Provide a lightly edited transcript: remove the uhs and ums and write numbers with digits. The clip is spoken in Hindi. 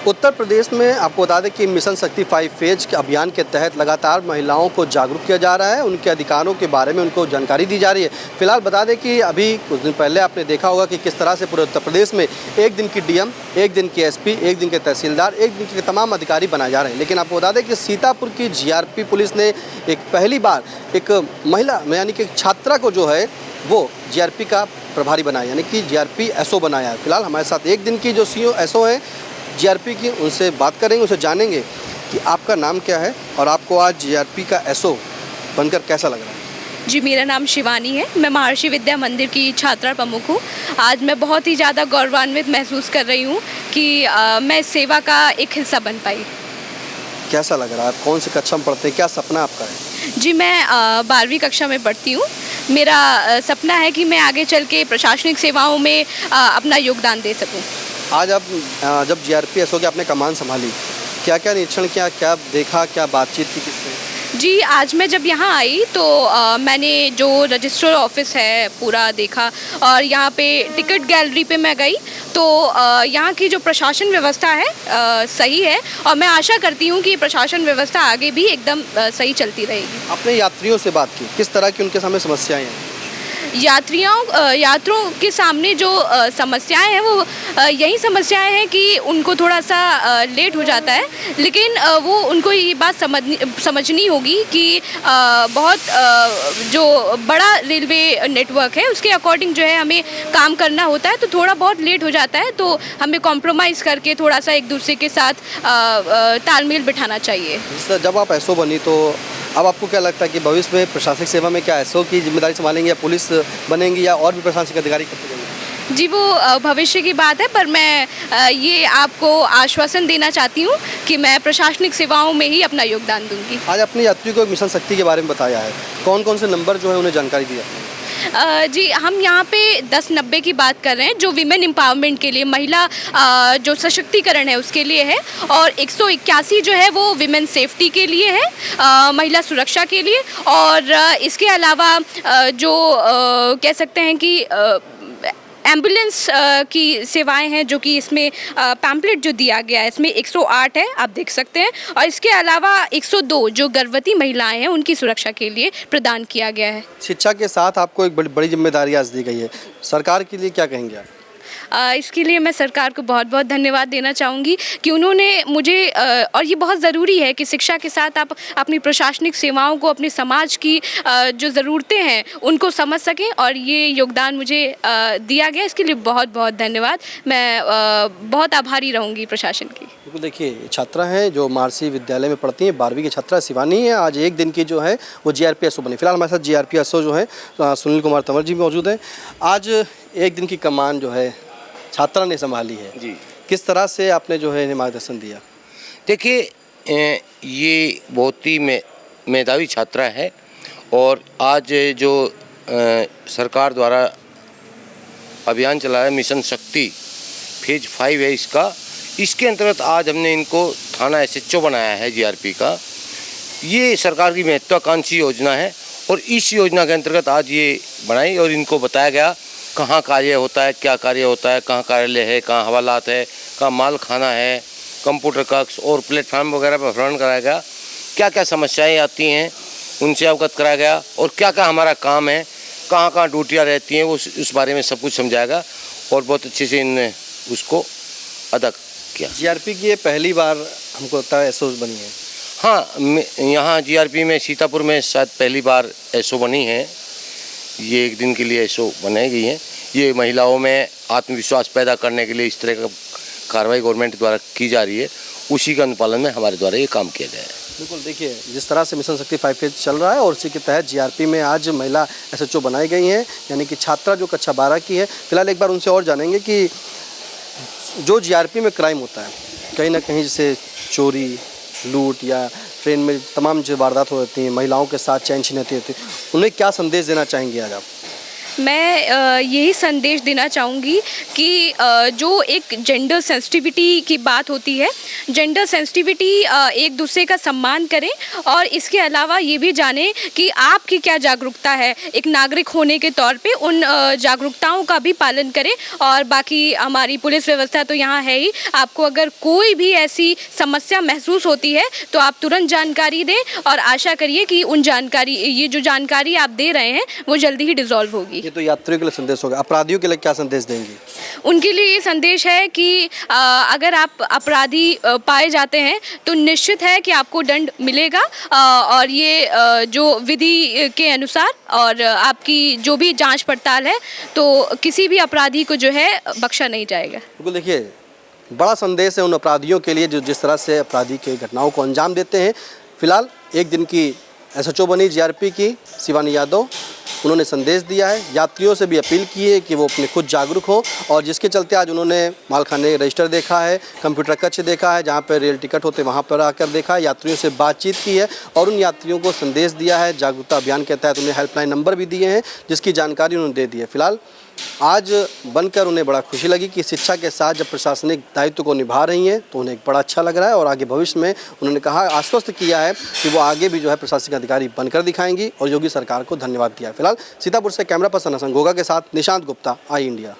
उत्तर प्रदेश में आपको बता दें कि मिशन शक्ति 5 फेज के अभियान के तहत लगातार महिलाओं को जागरूक किया जा रहा है, उनके अधिकारों के बारे में उनको जानकारी दी जा रही है। फिलहाल बता दें कि अभी कुछ दिन पहले आपने देखा होगा कि किस तरह से पूरे उत्तर प्रदेश में एक दिन की डीएम, एक दिन की एसपी, एक दिन के तहसीलदार, एक दिन के तमाम अधिकारी बनाए जा रहे हैं। लेकिन आपको बता दें कि सीतापुर की जीआरपी पुलिस ने एक पहली बार एक महिला यानी कि छात्रा को जो है वो जीआरपी का प्रभारी बनाया, यानी कि जीआरपी एसओ बनाया है। फिलहाल हमारे साथ एक दिन की जो सीओ एसओ है जीआरपी की, उनसे बात करेंगे, उनसे जानेंगे कि आपका नाम क्या है और आपको आज जीआरपी का एसओ बनकर कैसा लग रहा है। जी, मेरा नाम शिवानी है। मैं महर्षि विद्या मंदिर की छात्रा प्रमुख हूँ। आज मैं बहुत ही ज़्यादा गौरवान्वित महसूस कर रही हूँ कि मैं इस सेवा का एक हिस्सा बन पाई। कैसा लग रहा है? आप कौन सी कक्षा में पढ़ते हैं? क्या सपना आपका है? जी, मैं 12वीं कक्षा में पढ़ती हूँ। मेरा सपना है कि मैं आगे चल के प्रशासनिक सेवाओं में अपना योगदान दे सकूँ। आज आप जब जीआरपी एसओ की आपने कमान संभाली, क्या क्या निरीक्षण किया, क्या देखा, क्या बातचीत की किससे? जी, आज मैं जब यहाँ आई तो मैंने जो रजिस्ट्रार ऑफिस है पूरा देखा और यहाँ पे टिकट गैलरी पे मैं गई तो यहाँ की जो प्रशासन व्यवस्था है सही है और मैं आशा करती हूँ कि प्रशासन व्यवस्था आगे भी एकदम सही चलती रहेगी। आपने यात्रियों से बात की, किस तरह की उनके सामने समस्याएं हैं? यात्रियों के सामने जो समस्याएं हैं वो यही समस्याएं हैं कि उनको थोड़ा सा लेट हो जाता है, लेकिन वो उनको ये बात समझनी होगी कि बहुत जो बड़ा रेलवे नेटवर्क है उसके अकॉर्डिंग जो है हमें काम करना होता है, तो थोड़ा बहुत लेट हो जाता है तो हमें कॉम्प्रोमाइज़ करके थोड़ा सा एक दूसरे के साथ तालमेल बिठाना चाहिए। जब आप एसओ बनी तो अब आपको क्या लगता है कि भविष्य में प्रशासनिक सेवा में क्या एसओ की जिम्मेदारी संभालेंगे या पुलिस बनेंगी या और भी प्रशासनिक अधिकारी करते रहेंगे? जी, वो भविष्य की बात है, पर मैं ये आपको आश्वासन देना चाहती हूँ कि मैं प्रशासनिक सेवाओं में ही अपना योगदान दूंगी। आज अपने यात्रियों को मिशन शक्ति के बारे में बताया है, कौन कौन से नंबर जो है उन्हें जानकारी दिया? जी, हम यहाँ पे 1090 की बात कर रहे हैं जो विमेन एम्पावरमेंट के लिए, महिला जो सशक्तिकरण है उसके लिए है, और 181 जो है वो विमेन सेफ्टी के लिए है, महिला सुरक्षा के लिए। और इसके अलावा जो कह सकते हैं कि एम्बुलेंस की सेवाएं हैं जो कि इसमें पैम्पलेट जो दिया गया है इसमें 108 है, आप देख सकते हैं। और इसके अलावा 102 जो गर्भवती महिलाएं हैं उनकी सुरक्षा के लिए प्रदान किया गया है। शिक्षा के साथ आपको एक बड़ी जिम्मेदारी आज दी गई है, सरकार के लिए क्या कहेंगे आप? इसके लिए मैं सरकार को बहुत बहुत धन्यवाद देना चाहूँगी कि उन्होंने मुझे और ये बहुत ज़रूरी है कि शिक्षा के साथ आप अपनी प्रशासनिक सेवाओं को, अपने समाज की जो ज़रूरतें हैं उनको समझ सकें, और ये योगदान मुझे दिया गया, इसके लिए बहुत बहुत धन्यवाद। मैं बहुत आभारी रहूँगी प्रशासन की। बिल्कुल, देखिए छात्रा हैं जो महर्षि विद्यालय में पढ़ती हैं, 12वीं की छात्रा शिवानी है। आज एक दिन की जो है वो जीआरपी एसओ बनी। फिलहाल हमारे साथ जीआरपी एसओ जो है सुनील कुमार तंवर जी मौजूद हैं। आज एक दिन की कमान जो है छात्रा ने संभाली है जी, किस तरह से आपने जो है इन्हें मार्गदर्शन दिया? देखिए ये बहुत ही मेधावी छात्रा है और आज जो सरकार द्वारा अभियान चलाया मिशन शक्ति फेज 5 है इसके अंतर्गत आज हमने इनको थाना एसएचओ बनाया है जीआरपी का। ये सरकार की महत्वाकांक्षी योजना है और इस योजना के अंतर्गत आज ये बनाई और इनको बताया गया कहाँ कार्य होता है, क्या कार्य होता है, कहाँ कार्यालय है, कहाँ हवालात है, कहाँ माल खाना है, कंप्यूटर कक्ष और प्लेटफार्म वगैरह पर भ्रमण कराया गया। क्या क्या समस्याएं आती हैं उनसे अवगत कराया गया और क्या क्या हमारा काम है, कहाँ कहाँ ड्यूटियाँ रहती हैं, वो उस बारे में सब कुछ समझाएगा और बहुत अच्छे से इनने उसको अदा किया। जीआरपी की ये पहली बार हमको लगता है एसओ बनी है। हाँ, यहाँ जीआरपी में सीतापुर में शायद पहली बार एसओ बनी है। ये एक दिन के लिए एसओ बनाई गई है। ये महिलाओं में आत्मविश्वास पैदा करने के लिए इस तरह का कार्रवाई गवर्नमेंट द्वारा की जा रही है, उसी के अनुपालन में हमारे द्वारा ये काम किया गया है। बिल्कुल, देखिए जिस तरह से मिशन शक्ति 5 फेज चल रहा है और उसी के तहत जीआरपी में आज महिला एसएचओ बनाई गई हैं, यानी कि छात्रा जो कक्षा 12 की है। फिलहाल एक बार उनसे और जानेंगे कि जो जीआरपी में क्राइम होता है कहीं ना कहीं जैसे चोरी, लूट या ट्रेन में तमाम जो वारदात होती हैं, महिलाओं के साथ चैन छिनती होती है, उन्हें क्या संदेश देना चाहेंगे आज आप? मैं यही संदेश देना चाहूँगी कि जो एक जेंडर सेंसिटिविटी की बात होती है, जेंडर सेंसिटिविटी एक दूसरे का सम्मान करें और इसके अलावा ये भी जानें कि आपकी क्या जागरूकता है, एक नागरिक होने के तौर पे उन जागरूकताओं का भी पालन करें। और बाकी हमारी पुलिस व्यवस्था तो यहाँ है ही, आपको अगर कोई भी ऐसी समस्या महसूस होती है तो आप तुरंत जानकारी दें और आशा करिए कि ये जो जानकारी आप दे रहे हैं वो जल्दी ही डिसॉल्व होगी। ये तो यात्रियों के लिए संदेश होगा, अपराधियों के लिए क्या संदेश देंगी? उनके लिए ये संदेश है कि अगर आप अपराधी पाए जाते हैं तो निश्चित है कि आपको दंड मिलेगा और ये जो विधि के अनुसार और आपकी जो भी जांच पड़ताल है तो किसी भी अपराधी को जो है बख्शा नहीं जाएगा। बिल्कुल, देखिए बड़ा संदेश है उन अपराधियों के लिए जो जिस तरह से अपराधी के घटनाओं को अंजाम देते हैं। फिलहाल एक दिन की एसएचओ बनी जीआरपी की शिवानी यादव, उन्होंने संदेश दिया है, यात्रियों से भी अपील की है कि वो अपने खुद जागरूक हों और जिसके चलते आज उन्होंने मालखाने रजिस्टर देखा है, कंप्यूटर कक्ष देखा है, जहाँ पर रेल टिकट होते वहाँ पर आकर देखा है, यात्रियों से बातचीत की है और उन यात्रियों को संदेश दिया है। जागरूकता अभियान के तहत उन्हें हेल्पलाइन नंबर भी दिए हैं जिसकी जानकारी उन्होंने दे दी है। फिलहाल आज बनकर उन्हें बड़ा खुशी लगी कि शिक्षा के साथ जब प्रशासनिक दायित्व को निभा रही हैं तो उन्हें बड़ा अच्छा लग रहा है और आगे भविष्य में उन्होंने कहा, आश्वस्त किया है कि वो आगे भी जो है प्रशासनिक अधिकारी बनकर दिखाएंगी और योगी सरकार को धन्यवाद दिया है। फिलहाल सीतापुर से कैमरा पर्सन हसन गोगा के साथ निशांत गुप्ता, आई इंडिया।